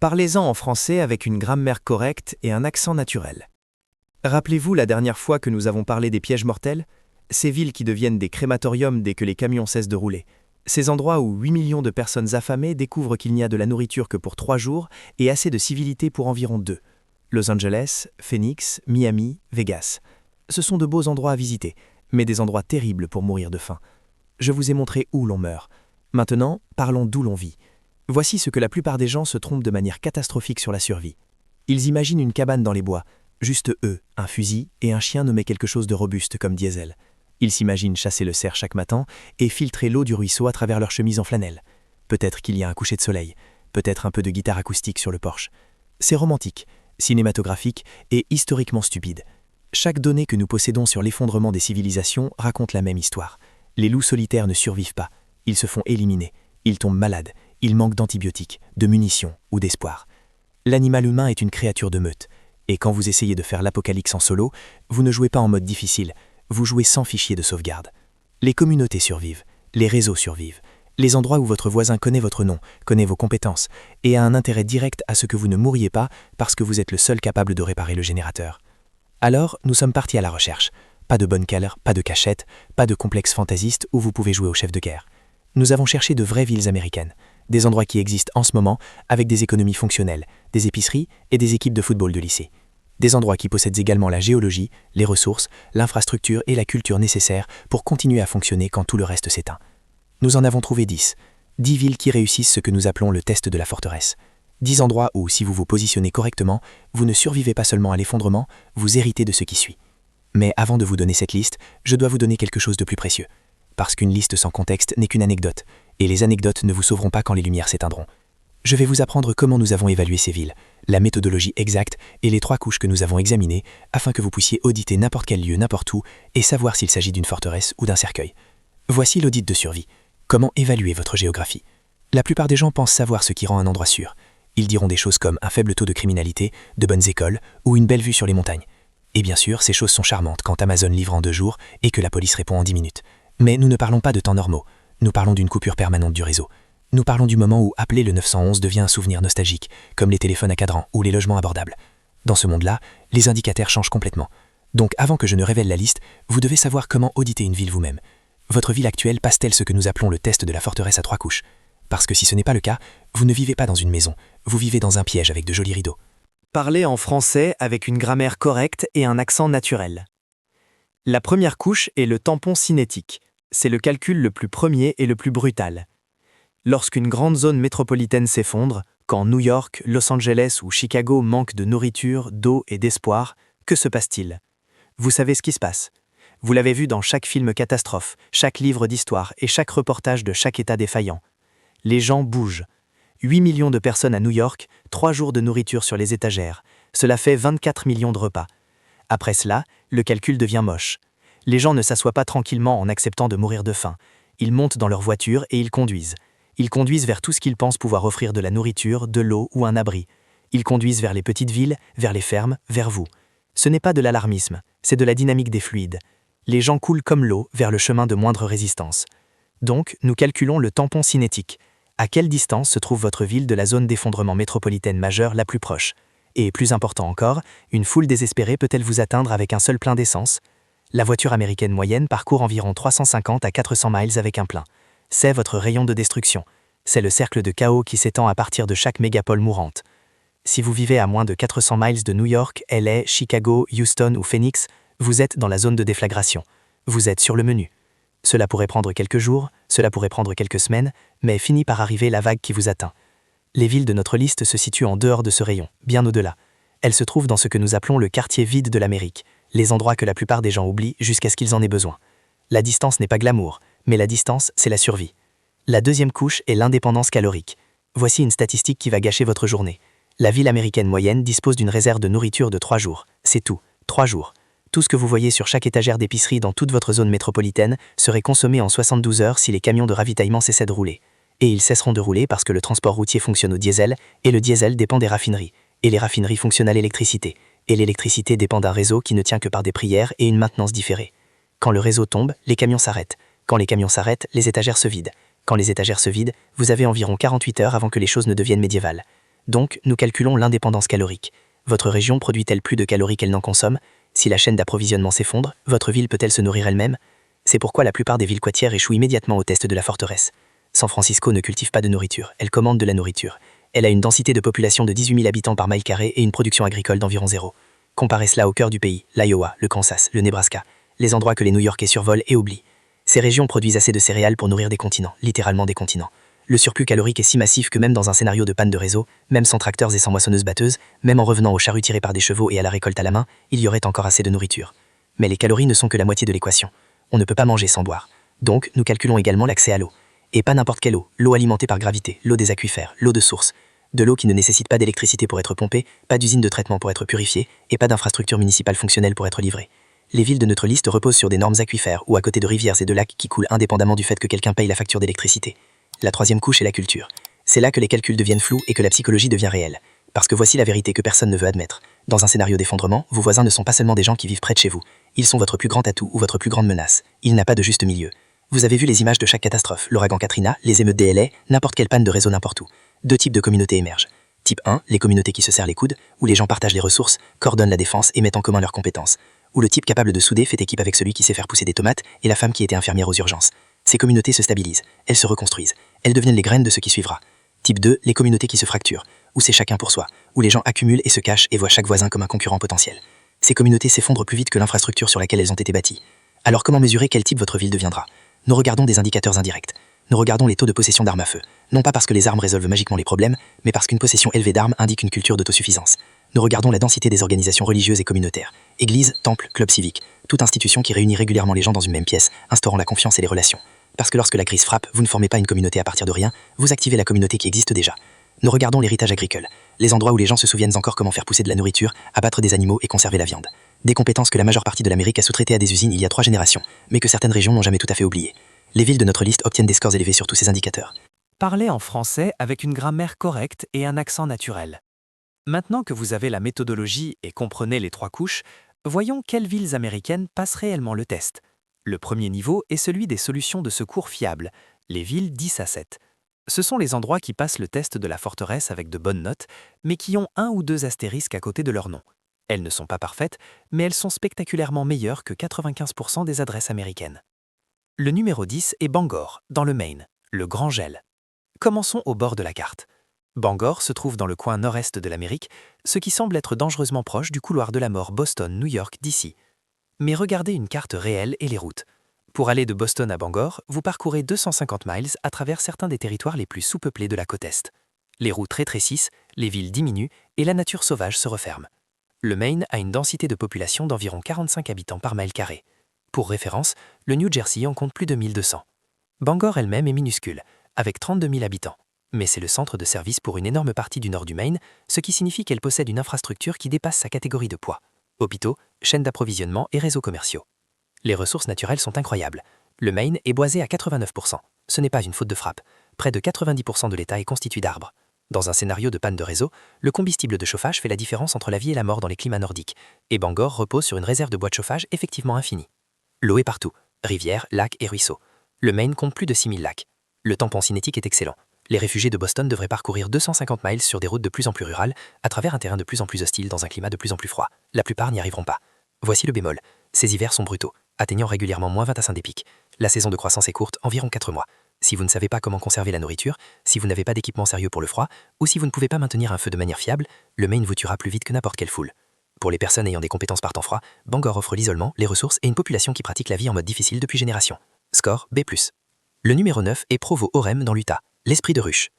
Parlez-en en français avec une grammaire correcte et un accent naturel. Rappelez-vous la dernière fois que nous avons parlé des pièges mortels? Ces villes qui deviennent des crématoriums dès que les camions cessent de rouler. Ces endroits où 8 millions de personnes affamées découvrent qu'il n'y a de la nourriture que pour 3 jours et assez de civilité pour environ 2. Los Angeles, Phoenix, Miami, Vegas. Ce sont de beaux endroits à visiter, mais des endroits terribles pour mourir de faim. Je vous ai montré où l'on meurt. Maintenant, parlons d'où l'on vit. Voici ce que la plupart des gens se trompent de manière catastrophique sur la survie. Ils imaginent une cabane dans les bois, juste eux, un fusil et un chien nommé quelque chose de robuste comme Diesel. Ils s'imaginent chasser le cerf chaque matin et filtrer l'eau du ruisseau à travers leur chemise en flanelle. Peut-être qu'il y a un coucher de soleil, peut-être un peu de guitare acoustique sur le porche. C'est romantique, cinématographique et historiquement stupide. Chaque donnée que nous possédons sur l'effondrement des civilisations raconte la même histoire. Les loups solitaires ne survivent pas, ils se font éliminer, ils tombent malades, ils manquent d'antibiotiques, de munitions ou d'espoir. L'animal humain est une créature de meute, et quand vous essayez de faire l'apocalypse en solo, vous ne jouez pas en mode difficile, vous jouez sans fichier de sauvegarde. Les communautés survivent, les réseaux survivent, les endroits où votre voisin connaît votre nom, connaît vos compétences, et a un intérêt direct à ce que vous ne mouriez pas parce que vous êtes le seul capable de réparer le générateur. Alors, nous sommes partis à la recherche. Pas de bunker, pas de cachette, pas de complexe fantaisiste où vous pouvez jouer au chef de guerre. Nous avons cherché de vraies villes américaines, des endroits qui existent en ce moment avec des économies fonctionnelles, des épiceries et des équipes de football de lycée. Des endroits qui possèdent également la géologie, les ressources, l'infrastructure et la culture nécessaires pour continuer à fonctionner quand tout le reste s'éteint. Nous en avons trouvé 10. 10 villes qui réussissent ce que nous appelons le test de la forteresse. 10 endroits où, si vous vous positionnez correctement, vous ne survivez pas seulement à l'effondrement, vous héritez de ce qui suit. Mais avant de vous donner cette liste, je dois vous donner quelque chose de plus précieux. Parce qu'une liste sans contexte n'est qu'une anecdote, et les anecdotes ne vous sauveront pas quand les lumières s'éteindront. Je vais vous apprendre comment nous avons évalué ces villes, la méthodologie exacte et les 3 couches que nous avons examinées, afin que vous puissiez auditer n'importe quel lieu, n'importe où, et savoir s'il s'agit d'une forteresse ou d'un cercueil. Voici l'audit de survie. Comment évaluer votre géographie? La plupart des gens pensent savoir ce qui rend un endroit sûr. Ils diront des choses comme un faible taux de criminalité, de bonnes écoles ou une belle vue sur les montagnes. Et bien sûr, ces choses sont charmantes quand Amazon livre en 2 jours et que la police répond en 10 minutes. Mais nous ne parlons pas de temps normaux, nous parlons d'une coupure permanente du réseau. Nous parlons du moment où appeler le 911 devient un souvenir nostalgique, comme les téléphones à cadran ou les logements abordables. Dans ce monde-là, les indicateurs changent complètement. Donc avant que je ne révèle la liste, vous devez savoir comment auditer une ville vous-même. Votre ville actuelle passe-t-elle ce que nous appelons le test de la forteresse à 3 couches? Parce que si ce n'est pas le cas, vous ne vivez pas dans une maison, vous vivez dans un piège avec de jolis rideaux. Parlez en français avec une grammaire correcte et un accent naturel. La première couche est le tampon cinétique. C'est le calcul le plus premier et le plus brutal. Lorsqu'une grande zone métropolitaine s'effondre, quand New York, Los Angeles ou Chicago manquent de nourriture, d'eau et d'espoir, que se passe-t-il? Vous savez ce qui se passe. Vous l'avez vu dans chaque film catastrophe, chaque livre d'histoire et chaque reportage de chaque État défaillant. Les gens bougent. 8 millions de personnes à New York, 3 jours de nourriture sur les étagères. Cela fait 24 millions de repas. Après cela, le calcul devient moche. Les gens ne s'assoient pas tranquillement en acceptant de mourir de faim. Ils montent dans leur voiture et ils conduisent. Ils conduisent vers tout ce qu'ils pensent pouvoir offrir de la nourriture, de l'eau ou un abri. Ils conduisent vers les petites villes, vers les fermes, vers vous. Ce n'est pas de l'alarmisme, c'est de la dynamique des fluides. Les gens coulent comme l'eau vers le chemin de moindre résistance. Donc, nous calculons le tampon cinétique. À quelle distance se trouve votre ville de la zone d'effondrement métropolitaine majeure la plus proche? Et plus important encore, une foule désespérée peut-elle vous atteindre avec un seul plein d'essence? La voiture américaine moyenne parcourt environ 350 à 400 miles avec un plein. C'est votre rayon de destruction. C'est le cercle de chaos qui s'étend à partir de chaque mégapole mourante. Si vous vivez à moins de 400 miles de New York, LA, Chicago, Houston ou Phoenix, vous êtes dans la zone de déflagration. Vous êtes sur le menu. Cela pourrait prendre quelques jours, cela pourrait prendre quelques semaines, mais finit par arriver la vague qui vous atteint. Les villes de notre liste se situent en dehors de ce rayon, bien au-delà. Elles se trouvent dans ce que nous appelons le quartier vide de l'Amérique, les endroits que la plupart des gens oublient jusqu'à ce qu'ils en aient besoin. La distance n'est pas glamour, mais la distance, c'est la survie. La deuxième couche est l'indépendance calorique. Voici une statistique qui va gâcher votre journée. La ville américaine moyenne dispose d'une réserve de nourriture de 3 jours. C'est tout, 3 jours. Tout ce que vous voyez sur chaque étagère d'épicerie dans toute votre zone métropolitaine serait consommé en 72 heures si les camions de ravitaillement cessaient de rouler. Et ils cesseront de rouler parce que le transport routier fonctionne au diesel, et le diesel dépend des raffineries. Et les raffineries fonctionnent à l'électricité. Et l'électricité dépend d'un réseau qui ne tient que par des prières et une maintenance différée. Quand le réseau tombe, les camions s'arrêtent. Quand les camions s'arrêtent, les étagères se vident. Quand les étagères se vident, vous avez environ 48 heures avant que les choses ne deviennent médiévales. Donc, nous calculons l'indépendance calorique. Votre région produit-elle plus de calories qu'elle n'en consomme? Si la chaîne d'approvisionnement s'effondre, votre ville peut-elle se nourrir elle-même? C'est pourquoi la plupart des villes côtières échouent immédiatement au test de la forteresse. San Francisco ne cultive pas de nourriture, elle commande de la nourriture. Elle a une densité de population de 18 000 habitants par mile carré et une production agricole d'environ 0. Comparez cela au cœur du pays, l'Iowa, le Kansas, le Nebraska, les endroits que les New-Yorkais survolent et oublient. Ces régions produisent assez de céréales pour nourrir des continents, littéralement des continents. Le surplus calorique est si massif que même dans un scénario de panne de réseau, même sans tracteurs et sans moissonneuses-batteuses, même en revenant aux charrues tirées par des chevaux et à la récolte à la main, il y aurait encore assez de nourriture. Mais les calories ne sont que la moitié de l'équation. On ne peut pas manger sans boire. Donc, nous calculons également l'accès à l'eau. Et pas n'importe quelle eau, l'eau alimentée par gravité, l'eau des aquifères, l'eau de source. De l'eau qui ne nécessite pas d'électricité pour être pompée, pas d'usine de traitement pour être purifiée, et pas d'infrastructure municipale fonctionnelle pour être livrée. Les villes de notre liste reposent sur des normes aquifères ou à côté de rivières et de lacs qui coulent indépendamment du fait que quelqu'un paye la facture d'électricité. La troisième couche est la culture. C'est là que les calculs deviennent flous et que la psychologie devient réelle. Parce que voici la vérité que personne ne veut admettre. Dans un scénario d'effondrement, vos voisins ne sont pas seulement des gens qui vivent près de chez vous. Ils sont votre plus grand atout ou votre plus grande menace. Il n'a pas de juste milieu. Vous avez vu les images de chaque catastrophe, l'ouragan Katrina, les émeutes des LA, n'importe quelle panne de réseau n'importe où. Deux types de communautés émergent. Type 1, les communautés qui se serrent les coudes, où les gens partagent les ressources, coordonnent la défense et mettent en commun leurs compétences. Ou le type capable de souder fait équipe avec celui qui sait faire pousser des tomates et la femme qui était infirmière aux urgences. Ces communautés se stabilisent, elles se reconstruisent, elles deviennent les graines de ce qui suivra. Type 2, les communautés qui se fracturent, où c'est chacun pour soi, où les gens accumulent et se cachent et voient chaque voisin comme un concurrent potentiel. Ces communautés s'effondrent plus vite que l'infrastructure sur laquelle elles ont été bâties. Alors comment mesurer quel type votre ville deviendra? Nous regardons des indicateurs indirects. Nous regardons les taux de possession d'armes à feu. Non pas parce que les armes résolvent magiquement les problèmes, mais parce qu'une possession élevée d'armes indique une culture d'autosuffisance. Nous regardons la densité des organisations religieuses et communautaires. Églises, temples, clubs civiques, toute institution qui réunit régulièrement les gens dans une même pièce, instaurant la confiance et les relations. Parce que lorsque la crise frappe, vous ne formez pas une communauté à partir de rien, vous activez la communauté qui existe déjà. Nous regardons l'héritage agricole, les endroits où les gens se souviennent encore comment faire pousser de la nourriture, abattre des animaux et conserver la viande. Des compétences que la majeure partie de l'Amérique a sous-traitées à des usines il y a 3 générations, mais que certaines régions n'ont jamais tout à fait oubliées. Les villes de notre liste obtiennent des scores élevés sur tous ces indicateurs. Parlez en français avec une grammaire correcte et un accent naturel. Maintenant que vous avez la méthodologie et comprenez les 3 couches, voyons quelles villes américaines passent réellement le test. Le premier niveau est celui des solutions de secours fiables, les villes 10 à 7. Ce sont les endroits qui passent le test de la forteresse avec de bonnes notes, mais qui ont 1 ou 2 astérisques à côté de leur nom. Elles ne sont pas parfaites, mais elles sont spectaculairement meilleures que 95% des adresses américaines. Le numéro 10 est Bangor, dans le Maine, le grand gel. Commençons au bord de la carte. Bangor se trouve dans le coin nord-est de l'Amérique, ce qui semble être dangereusement proche du couloir de la mort Boston-New York d'ici. Mais regardez une carte réelle et les routes. Pour aller de Boston à Bangor, vous parcourez 250 miles à travers certains des territoires les plus sous-peuplés de la côte Est. Les routes rétrécissent, les villes diminuent et la nature sauvage se referme. Le Maine a une densité de population d'environ 45 habitants par mile carré. Pour référence, le New Jersey en compte plus de 1200. Bangor elle-même est minuscule, avec 32 000 habitants. Mais c'est le centre de service pour une énorme partie du nord du Maine, ce qui signifie qu'elle possède une infrastructure qui dépasse sa catégorie de poids. Hôpitaux, chaînes d'approvisionnement et réseaux commerciaux. Les ressources naturelles sont incroyables. Le Maine est boisé à 89%. Ce n'est pas une faute de frappe. Près de 90% de l'État est constitué d'arbres. Dans un scénario de panne de réseau, le combustible de chauffage fait la différence entre la vie et la mort dans les climats nordiques, et Bangor repose sur une réserve de bois de chauffage effectivement infinie. L'eau est partout, rivières, lacs et ruisseaux. Le Maine compte plus de 6000 lacs. Le tampon cinétique est excellent. Les réfugiés de Boston devraient parcourir 250 miles sur des routes de plus en plus rurales, à travers un terrain de plus en plus hostile dans un climat de plus en plus froid. La plupart n'y arriveront pas. Voici le bémol. Ces hivers sont brutaux, atteignant régulièrement -20 à Saint-Des-Pics. La saison de croissance est courte, environ 4 mois. Si vous ne savez pas comment conserver la nourriture, si vous n'avez pas d'équipement sérieux pour le froid, ou si vous ne pouvez pas maintenir un feu de manière fiable, le Maine vous tuera plus vite que n'importe quelle foule. Pour les personnes ayant des compétences par temps froid, Bangor offre l'isolement, les ressources et une population qui pratique la vie en mode difficile depuis générations. Score B+. Le numéro 9 est Provo-Orem dans l'Utah, l'esprit de ruche.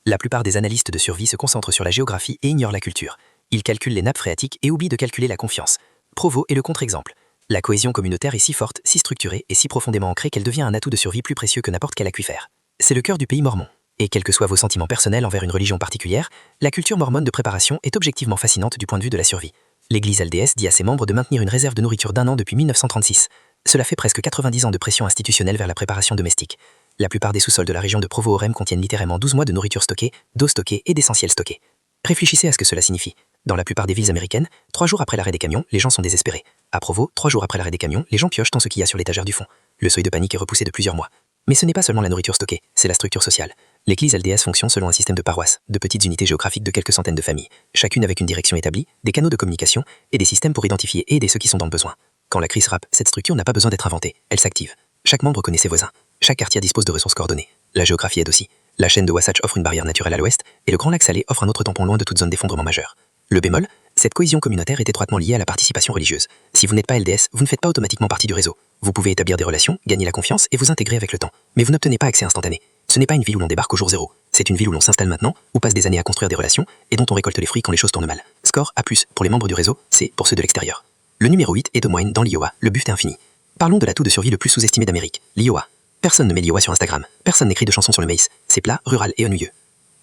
La plupart des analystes de survie se concentrent sur la géographie et ignorent la culture. Ils calculent les nappes phréatiques et oublient de calculer la confiance. Provo est le contre-exemple. La cohésion communautaire est si forte, si structurée et si profondément ancrée qu'elle devient un atout de survie plus précieux que n'importe quel aquifère. C'est le cœur du pays mormon. Et quels que soient vos sentiments personnels envers une religion particulière, la culture mormone de préparation est objectivement fascinante du point de vue de la survie. L'Église LDS dit à ses membres de maintenir une réserve de nourriture d'1 an depuis 1936. Cela fait presque 90 ans de pression institutionnelle vers la préparation domestique. La plupart des sous-sols de la région de Provo-Orem contiennent littéralement 12 mois de nourriture stockée, d'eau stockée et d'essentiels stockés. Réfléchissez à ce que cela signifie. Dans la plupart des villes américaines, 3 jours après l'arrêt des camions, les gens sont désespérés. À Provo, 3 jours après l'arrêt des camions, les gens piochent dans ce qu'il y a sur l'étagère du fond. Le seuil de panique est repoussé de plusieurs mois. Mais ce n'est pas seulement la nourriture stockée, c'est la structure sociale. L'église LDS fonctionne selon un système de paroisses, de petites unités géographiques de quelques centaines de familles, chacune avec une direction établie, des canaux de communication et des systèmes pour identifier et aider ceux qui sont dans le besoin. Quand la crise frappe, cette structure n'a pas besoin d'être inventée, elle s'active. Chaque membre connaît ses voisins. Chaque quartier dispose de ressources coordonnées. La géographie aide aussi. La chaîne de Wasatch offre une barrière naturelle à l'ouest, et le Grand Lac Salé offre un autre tampon loin de toute zone d'effondrement majeur. Le bémol, cette cohésion communautaire est étroitement liée à la participation religieuse. Si vous n'êtes pas LDS, vous ne faites pas automatiquement partie du réseau. Vous pouvez établir des relations, gagner la confiance et vous intégrer avec le temps. Mais vous n'obtenez pas accès instantané. Ce n'est pas une ville où l'on débarque au jour zéro. C'est une ville où l'on s'installe maintenant, où passe des années à construire des relations, et dont on récolte les fruits quand les choses tournent mal. Score A+, pour les membres du réseau, C pour ceux de l'extérieur. Le numéro 8 est Des Moines dans l'Iowa, le buffet infini. Parlons de l'atout de survie le plus sous-estimé d'Amérique, l'Iowa. Personne ne met l'Iowa sur Instagram, personne n'écrit de chansons sur le maïs, c'est plat, rural et ennuyeux.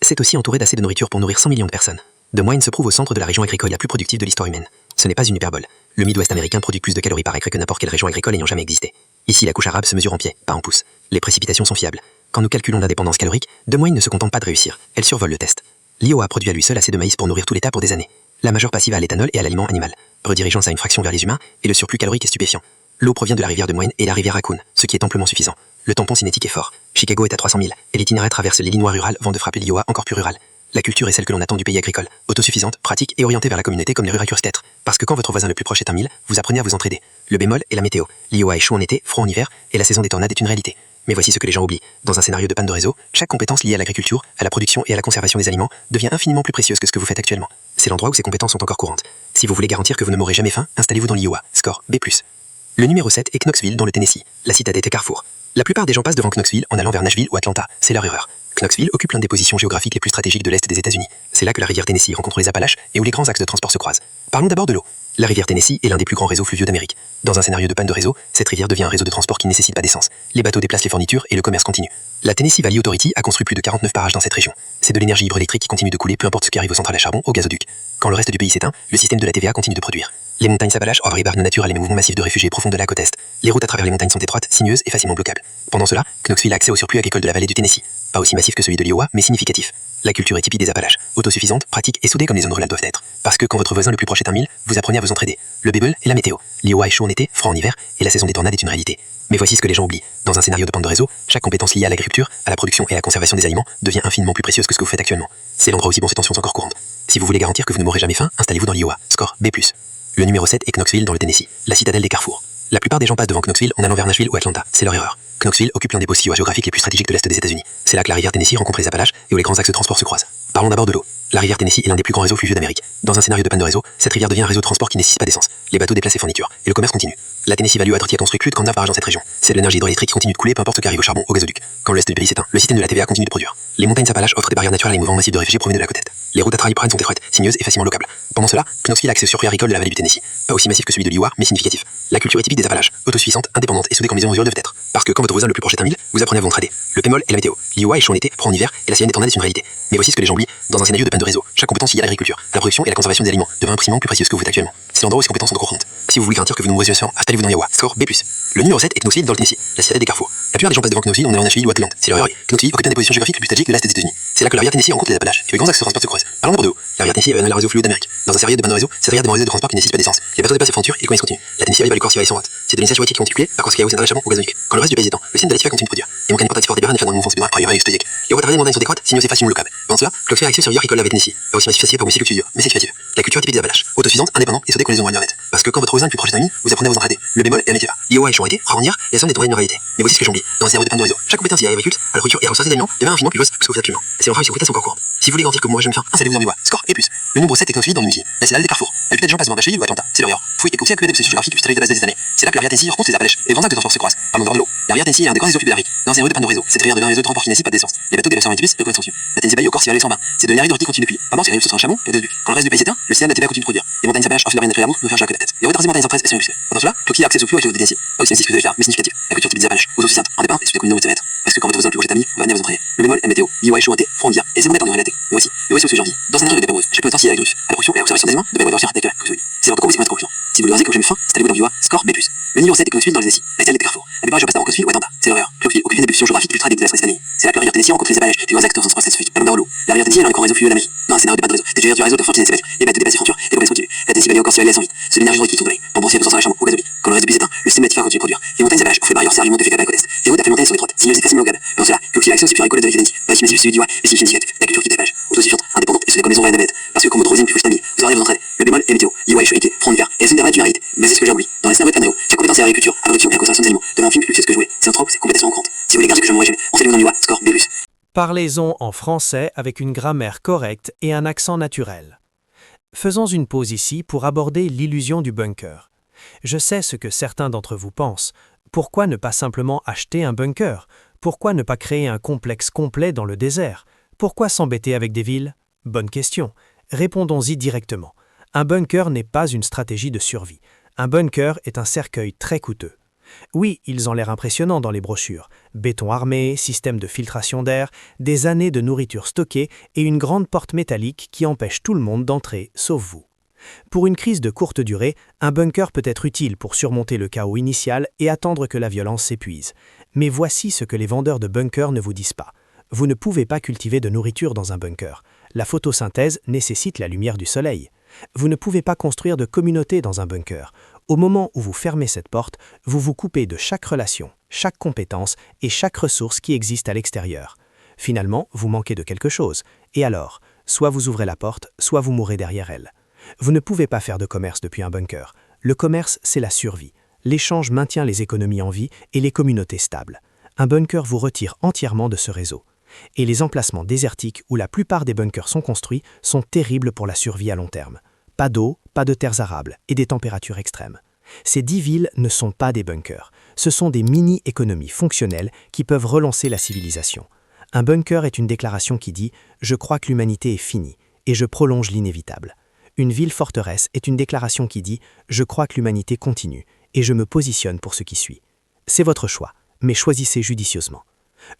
C'est aussi entouré d'assez de nourriture pour nourrir 100 millions de personnes. Des Moines se trouve au centre de la région agricole la plus productive de l'histoire humaine. Ce n'est pas une hyperbole. Le Midwest américain produit plus de calories par acre que n'importe quelle région agricole ayant jamais existé. Ici, la couche arabe se mesure en pieds, pas en pouces. Les précipitations sont fiables. Quand nous calculons l'indépendance calorique, Des Moines ne se contente pas de réussir, elle survole le test. L'Iowa produit à lui seul assez de maïs pour nourrir tout l'État pour des années. La majeure passive à l'éthanol et à l'aliment animal, redirigeant sa une fraction vers les humains, et le surplus calorique est stupéfiant. L'eau provient de la rivière Des Moines et la rivière Raccoon, ce qui est amplement suffisant. Le tampon cinétique est fort. Chicago est à 300 000, et l'itinéraire traverse l'Illinois rural vont de frapper l'Iowa encore plus rural. La culture est celle que l'on attend du pays agricole, autosuffisante, pratique et orientée vers la communauté comme les rurales être. Parce que quand votre voisin le plus proche est un 1000, vous apprenez à vous entraider. Le bémol est la météo. L'Iowa est chaud en été, froid en hiver, et la saison des tornades est une réalité. Mais voici ce que les gens oublient. Dans un scénario de panne de réseau, chaque compétence liée à l'agriculture, à la production et à la conservation des aliments devient infiniment plus précieuse que ce que vous faites actuellement. C'est l'endroit où ces compétences sont encore courantes. Si vous voulez garantir que vous ne mourrez jamais faim, installez-vous dans l'Iowa. Score B+. Le numéro 7 est Knoxville dans le Tennessee. La citadelle est Carrefour. La plupart des gens passent devant Knoxville en allant vers Nashville ou Atlanta. C'est leur erreur. Knoxville occupe l'une des positions géographiques les plus stratégiques de l'Est des États-Unis. C'est là que la rivière Tennessee rencontre les Appalaches et où les grands axes de transport se croisent. Parlons d'abord de l'eau. La rivière Tennessee est l'un des plus grands réseaux fluviaux d'Amérique. Dans un scénario de panne de réseau, cette rivière devient un réseau de transport qui ne nécessite pas d'essence. Les bateaux déplacent les fournitures et le commerce continue. La Tennessee Valley Authority a construit plus de 49 barrages dans cette région. C'est de l'énergie hydroélectrique qui continue de couler peu importe ce qui arrive aux centrales à charbon, au gazoduc. Quand le reste du pays s'éteint, le système de la TVA continue de produire. Les montagnes s'Appalaches offrent épargne naturelle et les mouvements massifs de réfugiés profonds de la côte est. Les routes à travers les montagnes sont étroites, sinueuses et facilement bloquables. Pendant cela, Knoxville a accès au surplus agricole de la vallée du Tennessee. Pas aussi massif que celui de l'Iowa, mais significatif. La culture est typique des Appalaches, autosuffisante, pratique et soudée comme les zones rurales doivent être. Parce que quand votre voisin le plus proche est un 1000, vous apprenez à vous entraider. Le bémol est la météo. L'Iowa est chaud en été, froid en hiver, et la saison des tornades est une réalité. Mais voici ce que les gens oublient. Dans un scénario de panne de réseau, chaque compétence liée à l'agriculture, à la production et à la conservation des aliments devient infiniment plus précieuse que ce que vous faites actuellement. C'est l'endroit aussi où ces tensions sont encore courantes. Si vous voulez garantir que vous ne mourrez jamais faim, installez-vous dans l'Iowa. Score B+. Le numéro 7 est Knoxville dans le Tennessee, la citadelle des Carrefours. La plupart des gens passent devant Knoxville en allant vers Nashville ou Atlanta. C'est leur erreur. Knoxville occupe l'un des positions géographiques les plus stratégiques de l'Est des États-Unis. C'est là que la rivière Tennessee rencontre les Appalaches et où les grands axes de transport se croisent. Parlons d'abord de l'eau. La rivière Tennessee est l'un des plus grands réseaux fluviaux d'Amérique. Dans un scénario de panne de réseau, cette rivière devient un réseau de transport qui ne nécessite pas d'essence. Les bateaux déplacent les fournitures et le commerce continue. La Tennessee Valley Authority a construit plus de 39 barrages dans cette région. C'est de l'énergie hydroélectrique qui continue de couler peu importe ce qui arrive au charbon, au gazoduc. Quand l'Est du pays s'éteint, le système de la TVA continue de produire. Les montagnes s'Appalaches offrent des barrières naturelles et les mouvements massifs de réfugiés provenant de la côte est. Les routes à travers sont étroites, sinueuses et facilement bloquables. Pendant cela, Knoxville a accès au surplus agricole de la vallée du Tennessee. Pas aussi massif que celui de l'Iowa, mais significatif. La culture est typique des Appalaches, autosuffisante, indépendante et soudée comme les zones rurales doivent être. Parce que quand votre voisin le plus proche est un 1000, vous apprenez à vous entraider. Le bémol est la météo. L'Iowa est chaud en été, froid en hiver, et la sirène des tornades est une réalité. Mais voici ce que les gens oublient. Dans un scénario de panne de réseau, chaque compétence liée à l'agriculture, à la production et à la conservation des aliments devient infiniment plus précieuse que vous faites actuellement. C'est l'endroit où ces compétences sont courantes. Si vous voulez garantir que vous ne mourrez jamais faim, installez-vous dans l'Iowa. Score B+. Le numéro 7 est Knoxville dans le Tennessee, la citadelle des Carrefours. La plupart des gens passent devant Knoxville en allant à Nashville ou Atlanta. C'est leur erreur. Knoxville occupe l'une des positions géographiques les plus stratégiques de l'Est des États-Unis. C'est là que la rivière Tennessee rencontre les Appalaches et les grands axes de transport se croisent. Parlons d'abord de l'eau. La rivière Tennessee est un réseau fluide d'Amérique. Dans un scénario de panne de réseau, cette rivière est un réseau de transport qui ne nécessite pas d'essence. Les bateaux déplacent les fournitures et le commerce continue. La Tennessee Valley Corsiva et son route. C'est de l'initiation qui continue par Corsiva au central charbon au gazoduc. Quand le reste du pays s'étend, le système de la TVA continue de produire. Les montagnes portatifs des barres dans le mouvement spécial par les stoïques. Les routes à travers les montagnes sont étroites, sinueuses et facilement bloquables. Pendant cela, Knoxville a accès sur rivière agricole avec Tennessee. Pas aussi massif facile pour une culture, mais significative. La culture est typique des Appalaches, autosuffisante, indépendante et soudée comme les zones rurales. Parce que quand votre voisin le plus proche est un 1000, vous apprenez à vous entraider. Le bémol est la météo. L'Iowa est chaud en été, froid en hiver, et la zone des tornades est une réalité. Mais voici ce que j'oublie. Dans un scénario de panne de réseau, chaque compétence liée à l'agriculture, à la production et à la conservation des aliments devient infiniment plus grosse que ce que vous faites actuellement. C'est l'endroit où ces compétences sont encore courantes. Si vous voulez garantir que moi je vais me faire, installez-vous dans l'Iowa. Score et plus. Le numéro 7 est Knoxville dans le Tennessee, la citadelle des Carrefours. La plupart des gens passent devant Nashville ou Atlanta. C'est leur erreur. Fouille et aussi accumuler des positions géographiques plus stratégiques de la base des années. C'est là que la rivière Tennessee rencontre les Appalaches et les grands axes de transport se croisent. Parlons d'abord de l'eau. La rivière Tennessee est un des grands réseaux fluviaux d'Amérique. Dans un scénario de panne de réseau, cette rivière devient un réseau de transport qui nécessite pas d'essence. Les bateaux déplacent les le commerce continue. La Tennessee Valley au Corsiva et sans bain. C'est de l'énergie hydroélectrique continue depuis. Pendant ce qui arrive sur un charbon et gazoduc. Quand le reste du pays s'éteint, le système de la TVA continue de produire. Les montagnes s'Appalaches offrent la barrière naturelle à l'amour pour faire chaque tête. Les routes à montagnes centrales et sont pendant cela, Knoxville a accès au flux avec le Tennessee. Pas aussi massif que celui-là, mais significatif. La culture typique des Appalaches, autosuffisante, indépendante et soudée comme une zone parce que quand votre voisin le plus proche est ami, vous venez à vous entraîner. Le bémol est la météo. L'Iowa est chaud en été, froid en hiver, et c'est monté par une réalité. Mais voici où ce que j'en vis. Dans un scénario de panne de réseau, chaque compétence liée à l'agriculture, à la production et à la conservation des aliments devrait avoir sur intellectuel. C'est votre conviction et votre confiance. Si vous voulez que je me faim, installez-vous dans l'Iowa. Score B+. Le numéro 7 est Knoxville dans le Tennessee, la citadelle des Carrefours. La plupart des gens passent devant Knoxville ou Atlanta. C'est leur erreur. Knoxville occupe une des positions géographiques les plus stratégiques de l'Est des C'est là que la rivière Tennessee rencontre les Appalaches et les grands axes de transport spécifiques. Parlons d'abord de l'eau. La rivière Tennessee est l'un des grands réseaux fluviaux d'Amérique. Dans un scénario de panne de réseau, des du réseau de fortune s'émettent. Les bateaux déplacent les frontières et le commerce continue. La Tennessee Valley au Corsiva et sans vite. C'est l'énergie hydroélectrique qui sont pour brosser le charbon au gazoduc. Quand le reste du pays s'éteint, le système de la TVA continue de produire. Les montagnes s'Appalaches offrent les barrières c'est argument de fait à la côte est. Les routes à montagne sont étroites, sinueuses et facilement bloquables. Pendant cela, Knoxville a accès au surplus agricole de la Tennessee. Pas aussi massif celui du et c'est significatif. La culture qui dépêche, autosuffisante, indépendante, et ce n'est qu'en maison réelle navette. Parce que comme votre rosine plus stable, vous aurez vos entrées. Le bémol est météo, UI été, front d'hiver, et la semaine dernière tu mérites. Mais c'est ce que j'ai oublié. Dans les scénarios de Canao, j'ai compétence et agriculture, agriculture et conservation des animaux. De l'infime plus c'est ce que jouer. C'est un trope, c'est compétition en courante. Si vous voulez garder que je me régime, enseignez-vous dans UI, score B+. Parlez-en en français avec une grammaire correcte et un accent naturel. Faisons une pause ici pour aborder l'illusion du bunker. Je sais ce que certains d'entre vous pensent. Pourquoi ne pas simplement acheter un bunker ? Pourquoi ne pas créer un complexe complet dans le désert ? Pourquoi s'embêter avec des villes ? Bonne question. Répondons-y directement. Un bunker n'est pas une stratégie de survie. Un bunker est un cercueil très coûteux. Oui, ils ont l'air impressionnants dans les brochures. Béton armé, système de filtration d'air, des années de nourriture stockée et une grande porte métallique qui empêche tout le monde d'entrer, sauf vous. Pour une crise de courte durée, un bunker peut être utile pour surmonter le chaos initial et attendre que la violence s'épuise. Mais voici ce que les vendeurs de bunkers ne vous disent pas. Vous ne pouvez pas cultiver de nourriture dans un bunker. La photosynthèse nécessite la lumière du soleil. Vous ne pouvez pas construire de communauté dans un bunker. Au moment où vous fermez cette porte, vous vous coupez de chaque relation, chaque compétence et chaque ressource qui existe à l'extérieur. Finalement, vous manquez de quelque chose. Et alors, soit vous ouvrez la porte, soit vous mourrez derrière elle. Vous ne pouvez pas faire de commerce depuis un bunker. Le commerce, c'est la survie. L'échange maintient les économies en vie et les communautés stables. Un bunker vous retire entièrement de ce réseau. Et les emplacements désertiques où la plupart des bunkers sont construits sont terribles pour la survie à long terme. Pas d'eau, pas de terres arables et des températures extrêmes. Ces 10 villes ne sont pas des bunkers. Ce sont des mini-économies fonctionnelles qui peuvent relancer la civilisation. Un bunker est une déclaration qui dit « Je crois que l'humanité est finie et je prolonge l'inévitable ». Une ville-forteresse est une déclaration qui dit « Je crois que l'humanité continue et je me positionne pour ce qui suit ». C'est votre choix, mais choisissez judicieusement.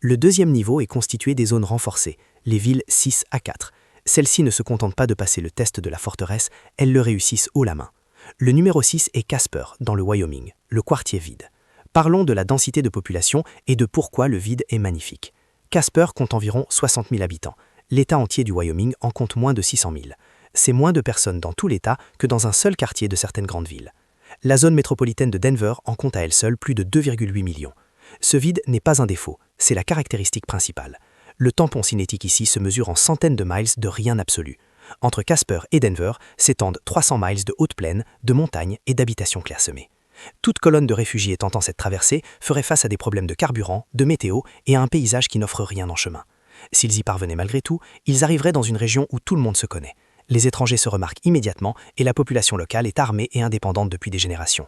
Le deuxième niveau est constitué des zones renforcées, les villes 6 à 4. Celles-ci ne se contentent pas de passer le test de la forteresse, elles le réussissent haut la main. Le numéro 6 est Casper, dans le Wyoming, le quartier vide. Parlons de la densité de population et de pourquoi le vide est magnifique. Casper compte environ 60 000 habitants. L'État entier du Wyoming en compte moins de 600 000. C'est moins de personnes dans tout l'État que dans un seul quartier de certaines grandes villes. La zone métropolitaine de Denver en compte à elle seule plus de 2,8 millions. Ce vide n'est pas un défaut, c'est la caractéristique principale. Le tampon cinétique ici se mesure en centaines de miles de rien absolu. Entre Casper et Denver s'étendent 300 miles de haute plaine, de montagnes et d'habitations clairsemées. Toute colonne de réfugiés tentant cette traversée ferait face à des problèmes de carburant, de météo et à un paysage qui n'offre rien en chemin. S'ils y parvenaient malgré tout, ils arriveraient dans une région où tout le monde se connaît. Les étrangers se remarquent immédiatement et la population locale est armée et indépendante depuis des générations.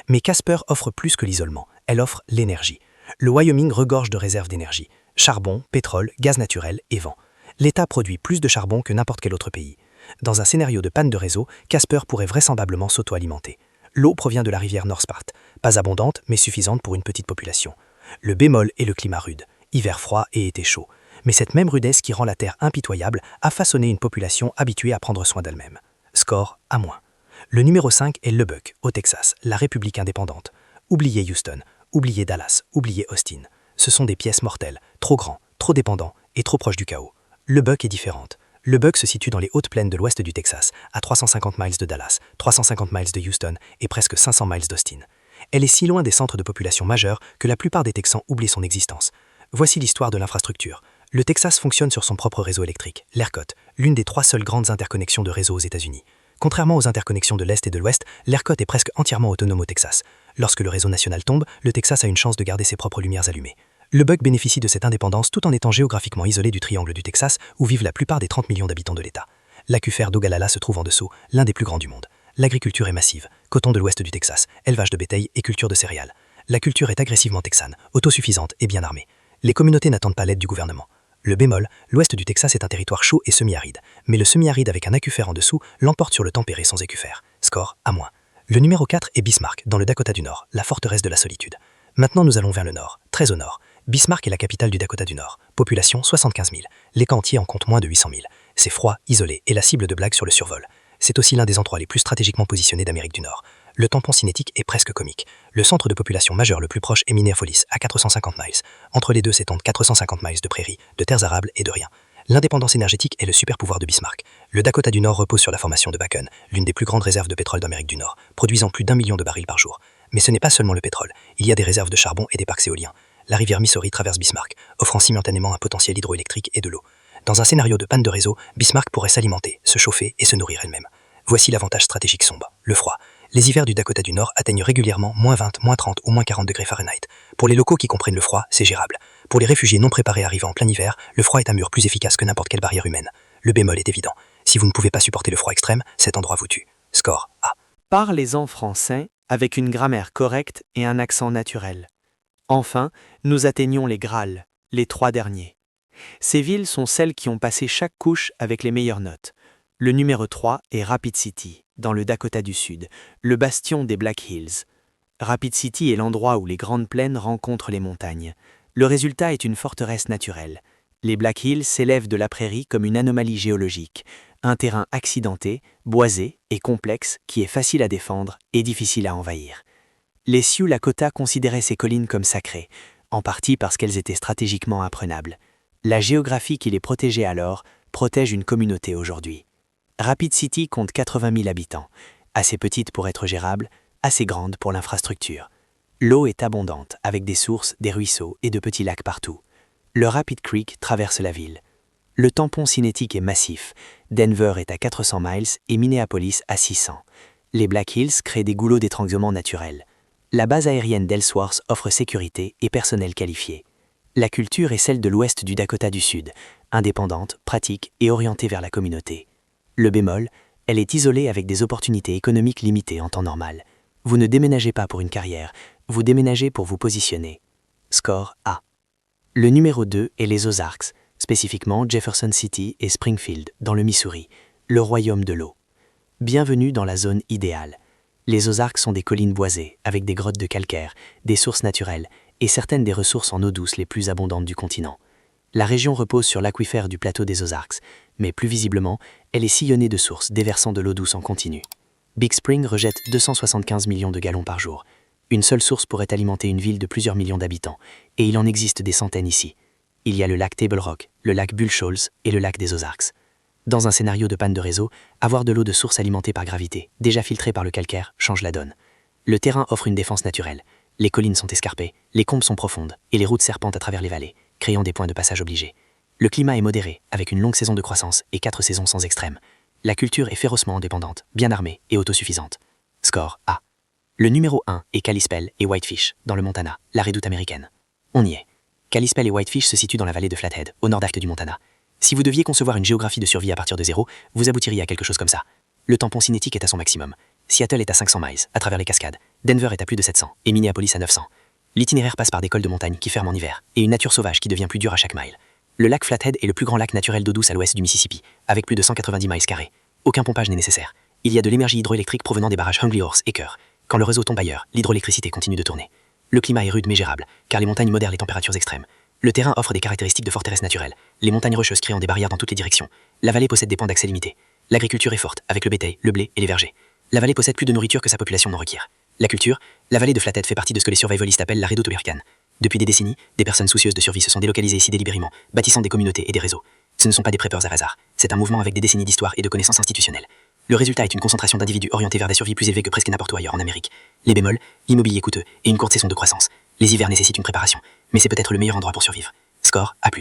Mais Casper offre plus que l'isolement, elle offre l'énergie. Le Wyoming regorge de réserves d'énergie. Charbon, pétrole, gaz naturel et vent. L'État produit plus de charbon que n'importe quel autre pays. Dans un scénario de panne de réseau, Casper pourrait vraisemblablement s'auto-alimenter. L'eau provient de la rivière North Platte, pas abondante mais suffisante pour une petite population. Le bémol est le climat rude, hiver froid et été chaud. Mais cette même rudesse qui rend la terre impitoyable a façonné une population habituée à prendre soin d'elle-même. Score à moins. Le numéro 5 est Lubbock, au Texas, la République indépendante. Oubliez Houston, oubliez Dallas, oubliez Austin. Ce sont des pièces mortelles, trop grands, trop dépendants et trop proches du chaos. Lubbock est différente. Lubbock se situe dans les hautes plaines de l'ouest du Texas, à 350 miles de Dallas, 350 miles de Houston et presque 500 miles d'Austin. Elle est si loin des centres de population majeurs que la plupart des Texans oublient son existence. Voici l'histoire de l'infrastructure. Le Texas fonctionne sur son propre réseau électrique, l'ERCOT, l'une des 3 seules grandes interconnexions de réseau aux États-Unis. Contrairement aux interconnexions de l'Est et de l'Ouest, l'ERCOT est presque entièrement autonome au Texas. Lorsque le réseau national tombe, le Texas a une chance de garder ses propres lumières allumées. Lubbock bénéficie de cette indépendance tout en étant géographiquement isolé du triangle du Texas où vivent la plupart des 30 millions d'habitants de l'État. L'aquifère d'Ogallala se trouve en dessous, l'un des plus grands du monde. L'agriculture est massive, coton de l'ouest du Texas, élevage de bétail et culture de céréales. La culture est agressivement texane, autosuffisante et bien armée. Les communautés n'attendent pas l'aide du gouvernement. Le bémol, l'ouest du Texas est un territoire chaud et semi-aride, mais le semi-aride avec un aquifère en dessous l'emporte sur le tempéré sans aquifère. Score à moins. Le numéro 4 est Bismarck, dans le Dakota du Nord, la forteresse de la solitude. Maintenant nous allons vers le nord, très au nord. Bismarck est la capitale du Dakota du Nord. Population 75 000. L'État entier en compte moins de 800 000. C'est froid, isolé et la cible de blagues sur le survol. C'est aussi l'un des endroits les plus stratégiquement positionnés d'Amérique du Nord. Le tampon cinétique est presque comique. Le centre de population majeur le plus proche est Minneapolis, à 450 miles. Entre les deux s'étendent 450 miles de prairies, de terres arables et de rien. L'indépendance énergétique est le super pouvoir de Bismarck. Le Dakota du Nord repose sur la formation de Bakken, l'une des plus grandes réserves de pétrole d'Amérique du Nord, produisant plus d'1 million de barils par jour. Mais ce n'est pas seulement le pétrole, il y a des réserves de charbon et des parcs éoliens. la rivière Missouri traverse Bismarck, offrant simultanément un potentiel hydroélectrique et de l'eau. Dans un scénario de panne de réseau, Bismarck pourrait s'alimenter, se chauffer et se nourrir elle-même. Voici l'avantage stratégique sombre, le froid. Les hivers du Dakota du Nord atteignent régulièrement -20, -30 ou -40 degrés Fahrenheit. Pour les locaux qui comprennent le froid, c'est gérable. Pour les réfugiés non préparés arrivant en plein hiver, le froid est un mur plus efficace que n'importe quelle barrière humaine. Le bémol est évident. Si vous ne pouvez pas supporter le froid extrême, cet endroit vous tue. Score A. Parlez-en français avec une grammaire correcte et un accent naturel. Enfin, nous atteignons les Graals, les 3 derniers. Ces villes sont celles qui ont passé chaque couche avec les meilleures notes. Le numéro 3 est Rapid City, dans le Dakota du Sud, le bastion des Black Hills. Rapid City est l'endroit où les grandes plaines rencontrent les montagnes. Le résultat est une forteresse naturelle. Les Black Hills s'élèvent de la prairie comme une anomalie géologique, un terrain accidenté, boisé et complexe qui est facile à défendre et difficile à envahir. Les Sioux Lakota considéraient ces collines comme sacrées, en partie parce qu'elles étaient stratégiquement imprenables. La géographie qui les protégeait alors protège une communauté aujourd'hui. Rapid City compte 80 000 habitants, assez petite pour être gérable, assez grande pour l'infrastructure. L'eau est abondante, avec des sources, des ruisseaux et de petits lacs partout. Le Rapid Creek traverse la ville. Le tampon cinétique est massif. Denver est à 400 miles et Minneapolis à 600. Les Black Hills créent des goulots d'étranglement naturels. La base aérienne d'Ellsworth offre sécurité et personnel qualifié. La culture est celle de l'ouest du Dakota du Sud, indépendante, pratique et orientée vers la communauté. Le bémol, elle est isolée avec des opportunités économiques limitées en temps normal. Vous ne déménagez pas pour une carrière, vous déménagez pour vous positionner. Score A. Le numéro 2 est les Ozarks, spécifiquement Jefferson City et Springfield, dans le Missouri, le royaume de l'eau. Bienvenue dans la zone idéale. Les Ozarks sont des collines boisées, avec des grottes de calcaire, des sources naturelles et certaines des ressources en eau douce les plus abondantes du continent. La région repose sur l'aquifère du plateau des Ozarks, mais plus visiblement, elle est sillonnée de sources déversant de l'eau douce en continu. Big Spring rejette 275 millions de gallons par jour. Une seule source pourrait alimenter une ville de plusieurs millions d'habitants, et il en existe des centaines ici. Il y a le lac Table Rock, le lac Bull Shoals et le lac des Ozarks. Dans un scénario de panne de réseau, avoir de l'eau de source alimentée par gravité, déjà filtrée par le calcaire, change la donne. Le terrain offre une défense naturelle. Les collines sont escarpées, les combes sont profondes, et les routes serpentent à travers les vallées, créant des points de passage obligés. Le climat est modéré, avec une longue saison de croissance et 4 saisons sans extrême. La culture est férocement indépendante, bien armée et autosuffisante. Score A. Le numéro 1 est Kalispell et Whitefish, dans le Montana, la redoute américaine. On y est. Kalispell et Whitefish se situent dans la vallée de Flathead, au nord-est du Montana. Si vous deviez concevoir une géographie de survie à partir de zéro, vous aboutiriez à quelque chose comme ça. Le tampon cinétique est à son maximum. Seattle est à 500 miles, à travers les cascades. Denver est à plus de 700, et Minneapolis à 900. L'itinéraire passe par des cols de montagne qui ferment en hiver, et une nature sauvage qui devient plus dure à chaque mile. Le lac Flathead est le plus grand lac naturel d'eau douce à l'ouest du Mississippi, avec plus de 190 miles carrés. Aucun pompage n'est nécessaire. Il y a de l'énergie hydroélectrique provenant des barrages Hungry Horse et Kerr. Quand le réseau tombe ailleurs, l'hydroélectricité continue de tourner. Le climat est rude mais gérable, car les montagnes modèrent les températures extrêmes. Le terrain offre des caractéristiques de forteresse naturelle, les montagnes rocheuses créant des barrières dans toutes les directions. La vallée possède des points d'accès limités. L'agriculture est forte, avec le bétail, le blé et les vergers. La vallée possède plus de nourriture que sa population n'en requiert. La culture, la vallée de Flathead fait partie de ce que les survivalistes appellent la redoute américaine. Depuis des décennies, des personnes soucieuses de survie se sont délocalisées ici délibérément, bâtissant des communautés et des réseaux. Ce ne sont pas des preppers à hasard, c'est un mouvement avec des décennies d'histoire et de connaissances institutionnelles. Le résultat est une concentration d'individus orientés vers la survie plus élevée que presque n'importe où ailleurs en Amérique. Les bémols, l'immobilier coûteux et une courte saison de croissance. Les hivers nécessitent une préparation, mais c'est peut-être le meilleur endroit pour survivre. Score A+.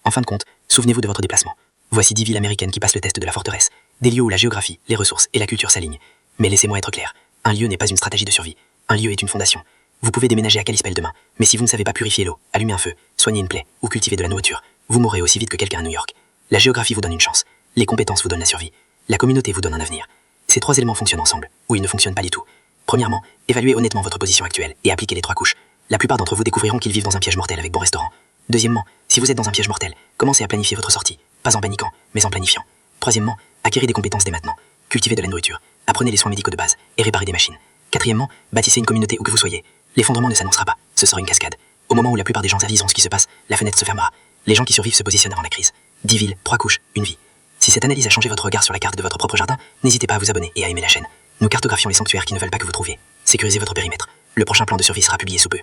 En fin de compte, souvenez-vous de votre déplacement. Voici 10 villes américaines qui passent le test de la forteresse, des lieux où la géographie, les ressources et la culture s'alignent. Mais laissez-moi être clair, un lieu n'est pas une stratégie de survie, un lieu est une fondation. Vous pouvez déménager à Kalispell demain, mais si vous ne savez pas purifier l'eau, allumer un feu, soigner une plaie ou cultiver de la nourriture, vous mourrez aussi vite que quelqu'un à New York. La géographie vous donne une chance, les compétences vous donnent la survie, la communauté vous donne un avenir. Ces 3 éléments fonctionnent ensemble, ou ils ne fonctionnent pas du tout. Premièrement, évaluez honnêtement votre position actuelle et appliquez les 3 couches. La plupart d'entre vous découvriront qu'ils vivent dans un piège mortel avec bon restaurant. Deuxièmement, si vous êtes dans un piège mortel, commencez à planifier votre sortie, pas en paniquant, mais en planifiant. Troisièmement, acquérez des compétences dès maintenant, cultivez de la nourriture, apprenez les soins médicaux de base et réparez des machines. Quatrièmement, bâtissez une communauté où que vous soyez. L'effondrement ne s'annoncera pas, ce sera une cascade. Au moment où la plupart des gens aviseront ce qui se passe, la fenêtre se fermera. Les gens qui survivent se positionnent avant la crise. 10 villes, 3 couches, une vie. Si cette analyse a changé votre regard sur la carte de votre propre jardin, n'hésitez pas à vous abonner et à aimer la chaîne. Nous cartographions les sanctuaires qui ne veulent pas que vous trouviez. Sécurisez votre périmètre. Le prochain plan de survie sera publié sous peu.